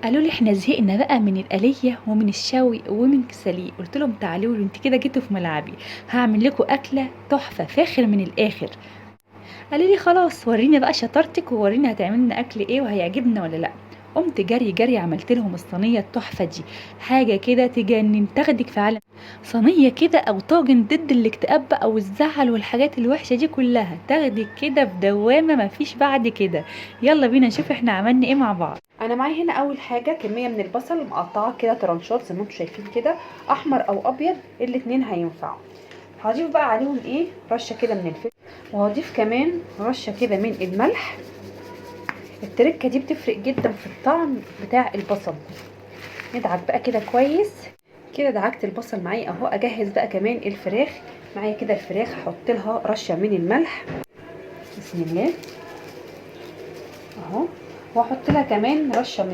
قالوا لي احنا زهقنا بقى من القليه ومن الشوي ومن السليق. قلت لهم تعالوا لي، انت كده جيتوا في ملعبي، هعمل لكم اكله تحفه فاخر من الاخر. قالوا لي خلاص وريني بقى شطارتك ووريني هتعملي لنا اكل ايه وهيعجبنا ولا لا. قمت جري جري عملت لهم الصينيه التحفه دي، حاجه كده تجنن، تاخدك في عالم. صينيه كده او طاجن ضد الاكتئاب بقى والزعل والحاجات الوحشه دي كلها، تاخدك كده في دوامه مفيش بعد كده. يلا بينا نشوف احنا عملنا ايه مع بعض. انا معايا هنا اول حاجه كميه من البصل مقطعه كده طرنشات زي ما انتم شايفين كده، احمر او ابيض الاتنين هينفعوا. هضيف بقى عليهم ايه، رشه كده من الفلفل، وهضيف كمان رشه كده من الملح. التركه دي بتفرق جدا في الطعم بتاع البصل. ندعك بقى كده كويس كده. دعكت البصل معايا اهو. اجهز بقى كمان الفراخ معايا كده. الفراخ هحط لها رشه من الملح، بسم الله اهو، واحط لها كمان رشه من